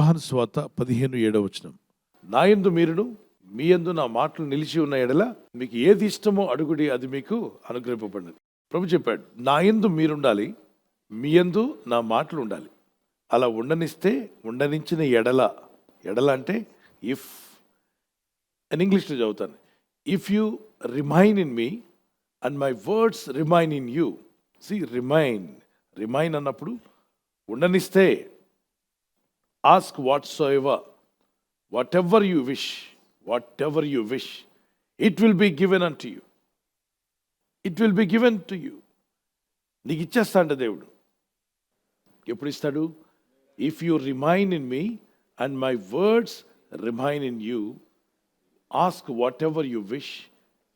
యోహాను సువార్త 15:7 నా యందు మీరును మీ యందు నా మాటలు నిలిచి ఉన్న ఎడల మీకు ఏది ఇష్టమో అడుగుడి, అది మీకు అనుగ్రహింపబడినది. ప్రభు చెప్పాడు, నా యందు మీరుండాలి, మీ యందు నా మాటలు ఉండాలి. అలా ఉండనిస్తే, ఉండనించిన ఎడల, ఎడల అంటే ఇఫ్, అని ఇంగ్లీష్లో చదువుతాను. If you remain in me and my words remain in you. Remain అన్నప్పుడు ఉండనిస్తే, ask whatever you wish, it will be given unto you. It will be given to you. నీకు ఇచ్చేస్తాడు దేవుడు. ఎప్పుడు ఇస్తాడు? If you remain in me and my words remain in you, ask what ever you wish,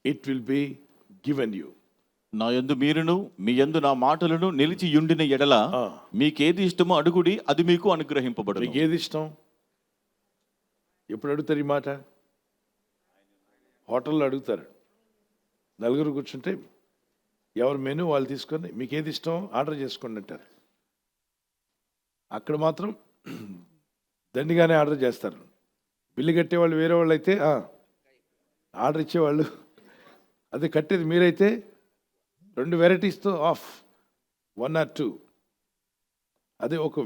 it will be given you. నా యందు మీరును మీ యందు నా మాటలను నిలిచి యుండిన ఎడల మీకేది ఇష్టమో అడుగుడి, అది మీకు అనుగ్రహింపబడును. మీకు ఏది ఇష్టం? ఎప్పుడు అడుగుతారు ఈ మాట? హోటల్లో అడుగుతారు. నలుగురు కూర్చుంటే ఎవరి మెనూ వాళ్ళు తీసుకొని మీకు ఏది ఇష్టం ఆర్డర్ చేసుకోండి అంటారు. అక్కడ మాత్రం దండిగానే ఆర్డర్ చేస్తారు. బిల్లు కట్టేవాళ్ళు వేరే వాళ్ళు అయితే, ఆర్డర్ ఇచ్చేవాళ్ళు అదే కట్టేది మీరైతే 2 వెరైటీస్తో ఆఫ్ 1 or 2. అదే ఒక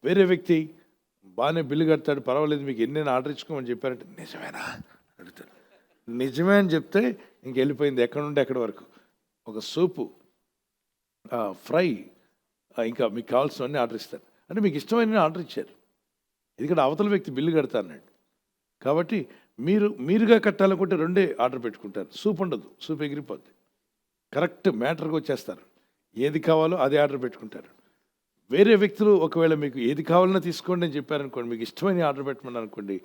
వేరే వ్యక్తి బాగానే బిల్లు కడతాడు, పర్వాలేదు మీకు ఎన్నైనా ఆర్డర్ ఇచ్చుకోమని చెప్పారంటే, నిజమేనా అడుగుతాడు. నిజమే అని చెప్తే ఇంక వెళ్ళిపోయింది, ఎక్కడ నుండి ఎక్కడి వరకు. ఒక సూపు, ఫ్రై, ఇంకా మీకు కావాల్సినవన్నీ ఆర్డర్ ఇస్తారు. అంటే మీకు ఇష్టమైన ఆర్డర్ ఇచ్చారు, ఎందుకంటే అవతల వ్యక్తి బిల్లు కడతా అన్నాడు. కాబట్టి మీరుగా కట్టాలనుకుంటే 2 ఆర్డర్ పెట్టుకుంటారు. సూప్ ఉండదు, సూప్ ఎగిరిపోద్ది. కరెక్ట్ మ్యాటర్కి వచ్చేస్తారు. ఏది కావాలో అదే ఆర్డర్ పెట్టుకుంటారు. వేరే వ్యక్తులు ఒకవేళ మీకు ఏది కావాలన్నా తీసుకోండి అని చెప్పారనుకోండి, మీకు ఇష్టమైన ఆర్డర్ పెట్టమని అనుకోండి,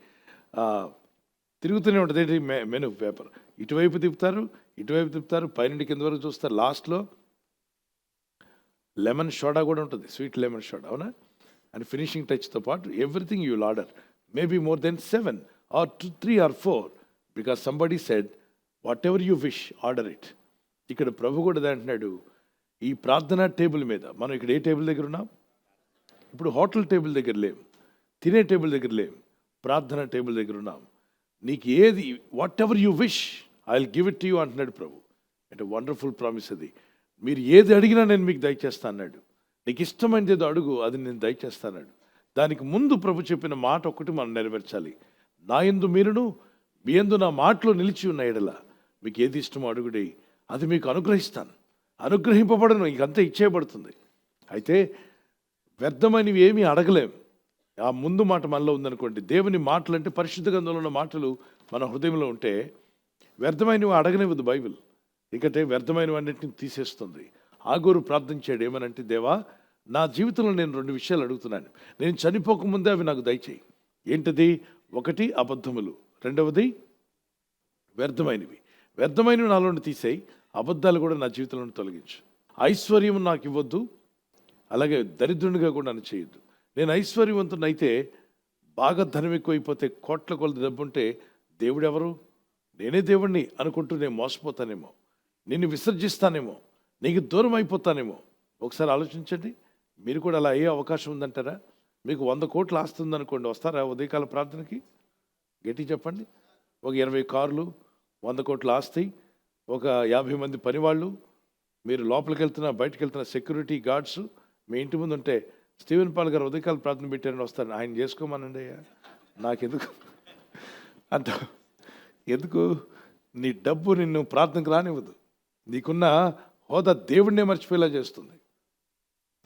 తిరుగుతూనే ఉంటుంది ఏంటి మెనూ పేపర్. ఇటువైపు తిప్పుతారు, పైనుండి కింద వరకు చూస్తారు. లాస్ట్లో లెమన్ సోడా కూడా ఉంటుంది, స్వీట్ లెమన్ సోడా, అవునా? అండ్ ఫినిషింగ్ టచ్తో పాటు everything you will order, maybe more than 7 or 3 or 4, because somebody said what ever you wish order it. ఇక్కడ ప్రభు కూడా అంటున్నాడు, ఈ ప్రార్థనా టేబుల్ మీద మనం ఇక్కడ ఏ టేబుల్ దగ్గర ఉన్నాం? ఇప్పుడు హోటల్ టేబుల్ దగ్గర లేం, తినే టేబుల్ దగ్గర లేం, ప్రార్థనా టేబుల్ దగ్గర ఉన్నాం. నీకు ఏది, what ever you wish I will give it to you అంటున్నాడు ప్రభు. అంటే వండర్ఫుల్ ప్రామిస్ అది. మీరు ఏది అడిగినా నేను మీకు దయచేస్తా అన్నాడు. నీకు ఇష్టమైనది ఏదో అడుగు, అది నేను దయచేస్తాన్నాడు. దానికి ముందు ప్రభు చెప్పిన మాట ఒకటి మనం నెరవేర్చాలి. నా యందు మీరును మీ యందు నా మాటలో నిలిచి ఉన్న ఎడల మీకు ఏది ఇష్టమో అడుగుడి, అది మీకు అనుగ్రహిస్తాను. అనుగ్రహింపబడను, ఇంకంతా ఇచ్చేయబడుతుంది. అయితే వ్యర్థమైనవి ఏమీ అడగలేం. ఆ ముందు మాట మనలో ఉందనుకోండి. దేవుని మాటలు అంటే పరిశుద్ధ గ్రంథంలో ఉన్న మాటలు మన హృదయంలో ఉంటే వ్యర్థమైనవి అడగనివ్వదు బైబిల్. ఎందుకంటే వ్యర్థమైనవన్నింటిని తీసేస్తుంది. ఆగూరు ప్రార్థించాడు ఏమనంటే, దేవా నా జీవితంలో నేను 2 విషయాలు అడుగుతున్నాను, నేను చనిపోకముందే అవి నాకు దయచేయి. ఏంటది? 1 అబద్ధములు, 2వది వ్యర్థమైనవి. వ్యర్థమైనవి నాలో నుండి తీసేయి, అబద్ధాలు కూడా నా జీవితంలో తొలగించు. ఐశ్వర్యం నాకు ఇవ్వద్దు, అలాగే దరిద్రునిగా కూడా నన్ను చేయొద్దు. నేను ఐశ్వర్యవంతునైతే, బాగా ధనం ఎక్కువైపోతే, కోట్ల కొలది డబ్బు ఉంటే దేవుడు ఎవరు, నేనే దేవుణ్ణి అనుకుంటూ నేను మోసపోతానేమో, నిన్ను విసర్జిస్తానేమో, నీకు దూరం అయిపోతానేమో. ఒకసారి ఆలోచించండి. మీరు కూడా అలా అయ్యే అవకాశం ఉందంటారా? మీకు 100 కోట్లు ఆస్తి ఉందనుకోండి, వస్తారా ఉదయకాల ప్రార్థనకి? గట్టి చెప్పండి. ఒక 20 కార్లు, 100 కోట్ల ఆస్తి, ఒక 50 మంది పనివాళ్ళు, మీరు లోపలికి వెళ్తున్నా బయటకు వెళ్తున్న సెక్యూరిటీ గార్డ్స్ మీ ఇంటి ముందు ఉంటే, స్టీవెన్ పాల్ గారు ఉదయకాల ప్రార్థన పెట్టారని వస్తాను, ఆయన చేసుకోమనండి అయ్యా, నాకెందుకు అంత. ఎందుకు? నీ డబ్బు నిన్ను ప్రార్థనకు రానివ్వదు. నీకున్న హోదా దేవుడినే మర్చిపోయేలా చేస్తుంది.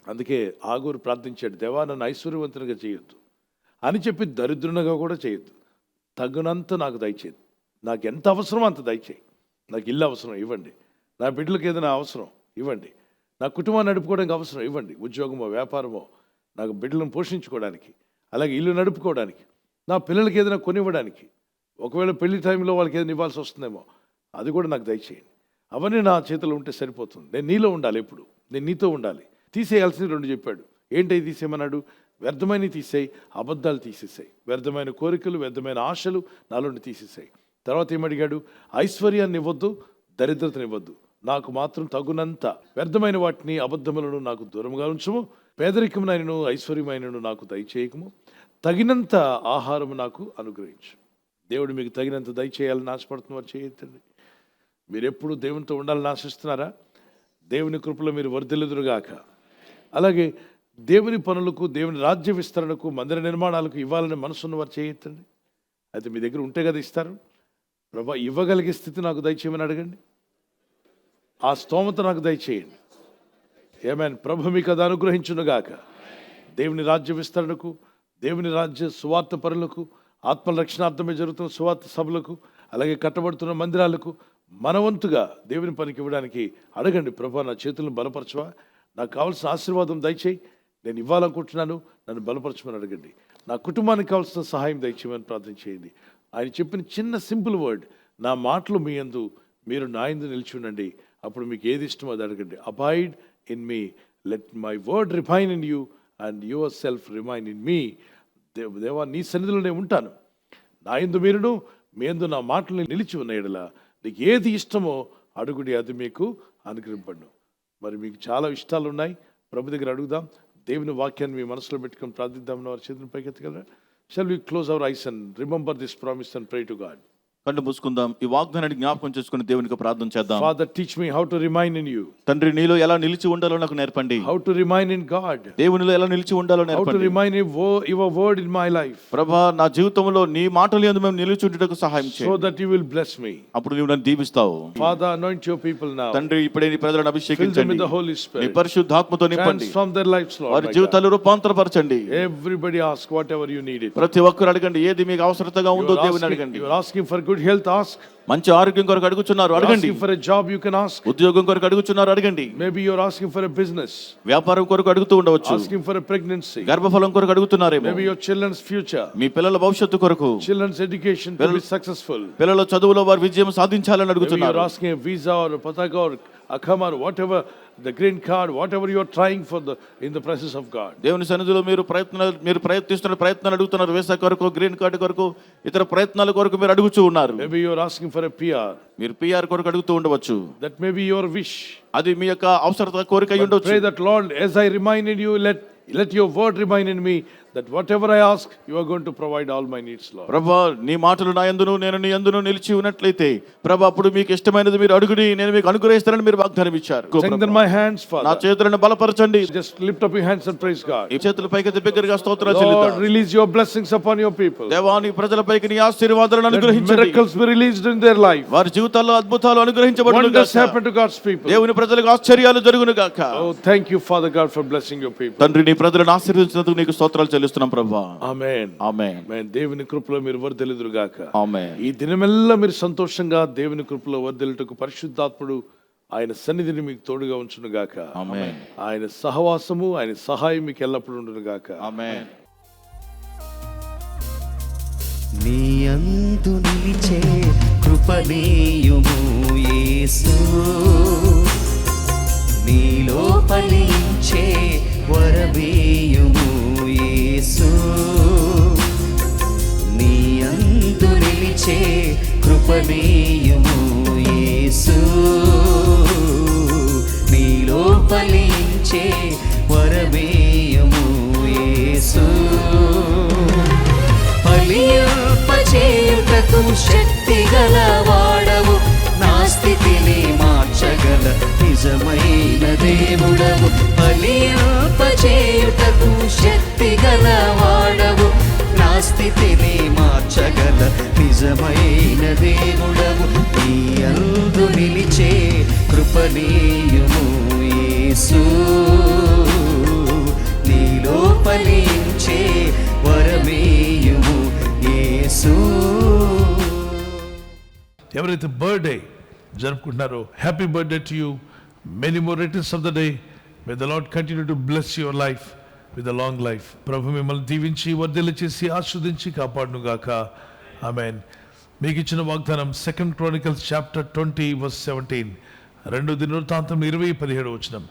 అందుకే ఆగూరు ప్రార్థించాడు, దేవా నన్ను ఐశ్వర్యవంతునిగా చేయొద్దు అని చెప్పి దరిద్రునిగా కూడా చేయొద్దు. తగినంత నాకు దయచేయదు. నాకు ఎంత అవసరమో అంత దయచేయి. నాకు ఇల్లు అవసరం, ఇవ్వండి. నా బిడ్డలకు ఏదైనా అవసరం, ఇవ్వండి. నా కుటుంబాన్ని నడుపుకోవడానికి అవసరం, ఇవ్వండి. ఉద్యోగమో వ్యాపారమో, నాకు బిడ్డలను పోషించుకోవడానికి, అలాగే ఇల్లు నడుపుకోవడానికి, నా పిల్లలకి ఏదైనా కొనివ్వడానికి, ఒకవేళ పెళ్లి టైంలో వాళ్ళకి ఏదైనా ఇవ్వాల్సి వస్తుందేమో, అది కూడా నాకు దయచేయండి. అవన్నీ నా చేతిలో ఉంటే సరిపోతుంది. నేను నీలో ఉండాలి, ఎప్పుడు నేను నీతో ఉండాలి. తీసేయాల్సింది 2 చెప్పాడు. ఏంటి తీసేయమన్నాడు? వ్యర్థమైనవి తీసేయి, అబద్ధాలు తీసేసాయి, వ్యర్థమైన కోరికలు, వ్యర్థమైన ఆశలు నాలోండి తీసేసాయి. తర్వాత ఏమడిగాడు? ఐశ్వర్యాన్ని ఇవ్వద్దు, దరిద్రతని ఇవ్వద్దు, నాకు మాత్రం తగునంత వ్యర్థమైన వాటిని, అబద్ధములను నాకు దూరంగా ఉంచుము. పేదరికమునైనను ఐశ్వర్యమైనను నాకు దయచేయకము. తగినంత ఆహారం నాకు అనుగ్రహించు. దేవుడు మీకు తగినంత దయచేయాలని ఆశపడుతున్న వారు చేయొద్దండి. మీరు ఎప్పుడు దేవునితో ఉండాలని ఆశిస్తున్నారా? దేవుని కృపలో మీరు వర్ధిల్లుదురుగాక. అలాగే దేవుని పనులకు, దేవుని రాజ్య విస్తరణకు, మందిర నిర్మాణాలకు ఇవ్వాలని మనసున్న వారు చేయొద్దండి. అయితే మీ దగ్గర ఉంటే కదా ఇస్తారు. ప్రభా, ఇవ్వగలిగే స్థితి నాకు దయచేయమని అడగండి. ఆ స్తోమత నాకు దయచేయండి. ఏమైనా ప్రభు మీకు అది అనుగ్రహించునుగాక. దేవుని రాజ్య విస్తరణకు, దేవుని రాజ్య సువార్త పరులకు, ఆత్మ రక్షణార్థమే జరుగుతున్న సువార్త సభలకు, అలాగే కట్టబడుతున్న మందిరాలకు మనవంతుగా దేవుని పనికి ఇవ్వడానికి అడగండి. ప్రభా, నా చేతులను బలపరచవా, నాకు కావాల్సిన ఆశీర్వాదం దయచేయి, నేను ఇవ్వాలనుకుంటున్నాను, నన్ను బలపరచమని అడగండి. నా కుటుంబానికి కావాల్సిన సహాయం దయచేయమని ప్రార్థన చేయండి. ఆయన చెప్పిన చిన్న సింపుల్ వర్డ్, నా మాటలు మీ యందు, మీరు నా యందు నిలిచి ఉండండి. అప్పుడు మీకు ఏది ఇష్టమో అది అడగండి. Avoid in me, let my word remain in you and your self remain in me. దేవా, నీ సన్నిధిలోనే ఉంటాను, నా యందు మీరును, మీ యందు నా మాటలు నిలిచి ఉన్న యెడల నీకు ఏది ఇష్టమో అడుగుడి, అది మీకు అనుగ్రహింపడును. మరి మీకు చాలా ఇష్టాలు ఉన్నాయి, ప్రభు దగ్గర అడుగుదాం. దేవుని వాక్యాన్ని మీ మనసులో పెట్టుకొని ప్రార్థిద్దామని వారి చేతులను పైకెత్తగలరా? Shall we close our eyes and remember this promise and pray to God? కళ్ళు మూసుకుందాం. ఈ వాగ్దానాన్ని జ్ఞాపకం చేసుకుని దేవునికి ప్రార్థన చేద్దాం. Father, teach me how to remain in you. తండ్రి, నీలో ఎలా నిలిచి ఉండాలో నాకు నేర్పండి. How to remain in God. దేవునిలో ఎలా నిలిచి ఉండాలో How to నేర్పండి. remain in your word in my life. ప్రభా, నా జీవితంలో నీ మాటలు యందు మేము నిలిచి ఉండుటకు సహాయం చేయి. So that you will bless me. అప్పుడు నీవు నన్ను దీవిస్తావు. Father, anoint your people now. తండ్రి, ఇప్పుడే నీ ప్రజలను Fill them అభిషేకించండి. with the Holy నీ Spirit. పరిశుద్ధాత్మతో నింపండి. Transform their lives, Lord. వారి my God. జీవితాలు రూపాంతరపరచండి. Everybody ask whatever you need it. ప్రతి ఒక్కరు అడగండి, ఏది మీకు అవసరతగా ఉందో దేవుని అడగండి. You are asking for good health, ask. మంచి ఆరోగ్యం కొరకు అడుగుచున్నారు, You are అడగండి. asking for a job, you can ask. ఉద్యోగం కొరకు అడుగుచున్నారు, అడగండి. Maybe you are asking for a business. వ్యాపారం కొరకు అడుగుతూ ఉండవచ్చు. Asking for a pregnancy. గర్భఫలం కొరకు అడుగుతున్నారేమో. Maybe your children's future. మీ పిల్లల భవిష్యత్తు కొరకు, Children's education to be successful. పిల్లల చదువులో వారి విజయం సాధించాలని Maybe you అడుగుతున్నారు. are asking a visa or a pataka or akama or whatever, the green card, whatever you are trying for in the presence of God. దేవుని సన్నిధిలో మీరు ప్రయత్నిస్తున్న ప్రయత్నాలు అడుగుతున్నారు. వీసా కొరకు, గ్రీన్ కార్డు కొరకు, ఇతర ప్రయత్నాల కొరకు మీరు అడుగుతూ ఉన్నారు. Maybe you are asking for a PR. మీరు పిఆర్ కొరకు అడుగుతూ ఉండవచ్చు. That may be your wish. అది మీ యొక్క అవసరత కోరిక అయి ఉండవచ్చు. Pray that, Lord, as I remain in you, let your word remain in me, that whatever I ask, you are going to provide all my needs, Lord. ప్రభా, నీ మాటలు నా యందును, నేను నీ యందును నిలిచి ఉన్నట్లయితే ప్రభా, అప్పుడు మీకు ఇష్టమైనది మీరు అడుగుడి, నేను మీకు అనుగ్రహిస్తానని మీరు వాగ్దానం ఇచ్చారు. Strengthen my hands, నా Father. చేతులను బలపరచండి. Just lift up your hands and praise God. ఈ చేతుల పైకి బిగ్గరగా స్తోత్రాలు Lord, చెల్లిద్దాం. release your blessings upon your people. దేవా, నీ ప్రజలపైకి నీ ఆశీర్వాదాలను Let అనుగ్రహించండి. miracles be released in their life. వారి జీవితాల్లో అద్భుతాలు అనుగ్రహించబడును Wonders గాక. happen to God's people. దేవుని ప్రజలకు ఆశ్చర్యాలు జరుగును గాక. Oh, thank you, Father God, for blessing your people. తండ్రి, నీ ప్రజలను ఆశీర్వదించినందుకు నీకు స్తోత్రాలు చెల్లిస్తున్నాం ప్రభా. Amen. ఆమేన్. Amen. దేవుని కృపలో మీరు వర్ధిల్లుదురుగాక. ఆమేన్. ఈ దినమెల్లా మీరు సంతోషంగా దేవుని కృపలో వర్ధిల్లుటకు పరిశుద్ధాత్ముడు ఆయన సన్నిధిని మీకు తోడుగా ఉంచునుగాక. ఆమేన్. ఆయన సహవాసము, ఆయన సహాయం మీకు ఎల్లప్పుడూ ఉండునుగాక. ఆమేన్. నీ యందు నిలిచే కృపనీయుము యేసు, నీలో ఫలించే వరమేయుము యేసు, నీ యందు నిలిచే కృపనీయుము యేసు, నీలో ఫలించే వరమేయుము యేసు. ఫలింపచేయుటకు శక్తి గల వాడవు, నా స్థితిని మార్చగల నిజమైన దేవుడవు. ఫలింపచేయుటకు శక్తి గల వాడవు, నా స్థితిని మార్చగల నిజమైన దేవుడవు. నీ యందు నిలిచే కృపనీయుము యేసు, నీలో ఫలించే వరమేయుము యేసు. ఎవరైతే బర్త్డే జరుపుకుంటున్నారో happy birthday to you. Many more returns of the day. May the lord continue to bless your life with a long life. ప్రభు మిమ్మల్ని దీవించి వర్ధిల్ల చేసి ఆస్వాదించి కాపాడును గాక. ఆమేన్. మీకు ఇచ్చిన వాగ్దానం 2 Chronicles chapter 20:17. 2 దినవృత్తాంతం 20:17.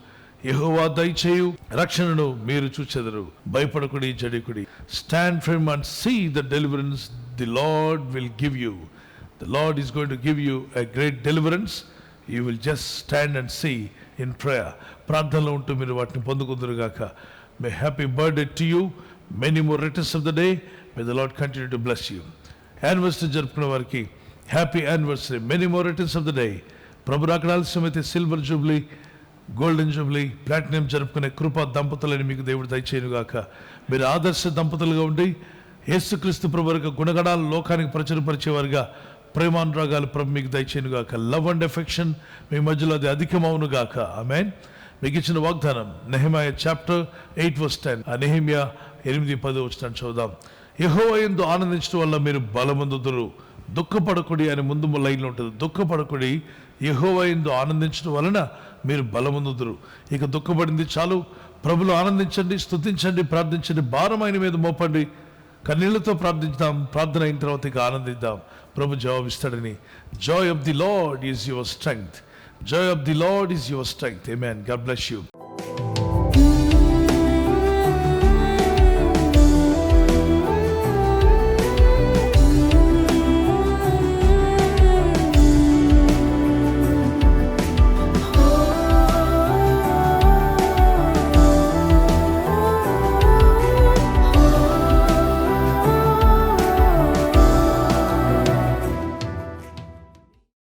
యెహోవా దయచేయు రక్షణను మీరు చూచెదరు, భయపడకుడి, జడికుడి. Stand firm and see the deliverance the lord will give you. The Lord is going to give you a great deliverance. You will just stand and see in prayer. ప్రార్థనలో ఉంటూ మీరు వాటిని పొందుకుందురుగాక. May happy birthday to you. Many more returns of the day. May the lord continue to bless you. Anniversary జరుపుకున్న వారికి happy anniversary, many more returns of the day. ప్రభు రాకడ ఆలస్యమైతే silver jubilee, golden jubilee, platinum జరుపుకునే కృపా దంపతులని మీకు దేవుడు దయచేయునుగాక. మీరు ఆదర్శ దంపతులుగా ఉండి యేసుక్రీస్తు ప్రభు యొక్క గుణగణాలు లోకానికి ప్రచురపరిచేవారుగా ప్రేమానురాగాలు ప్రభు మీకు దయచేయునుగాక. లవ్ అండ్ ఎఫెక్షన్ మీ మధ్యలో అది అధికమవునుగాక. ఆమేన్. మీకు ఇచ్చిన వాగ్దానం నెహెమయా చాప్టర్ 8:10. ఆ నెహెమ్యా 8:10 చదువుదాం. యెహోవా యందు ఆనందించడం వల్ల మీరు బలమొందుదురు, దుఃఖపడకుడి అని ముందు లైన్లో ఉంటుంది. దుఃఖపడకుడి, యెహోవా యందు ఆనందించడం వలన మీరు బలమొందుదురు. ఇక దుఃఖపడింది చాలు, ప్రభులో ఆనందించండి, స్తుతించండి, ప్రార్థించండి, భారం ఆయన మీద మోపండి, కన్నీళ్లతో ప్రార్థించుదాం. ప్రార్థన అయిన తర్వాత ఇక ఆనందిద్దాం. ప్రభు జవాబిస్తాడని. Joy of the lord is your strength. Joy of the Lord is your strength. Amen. God bless you.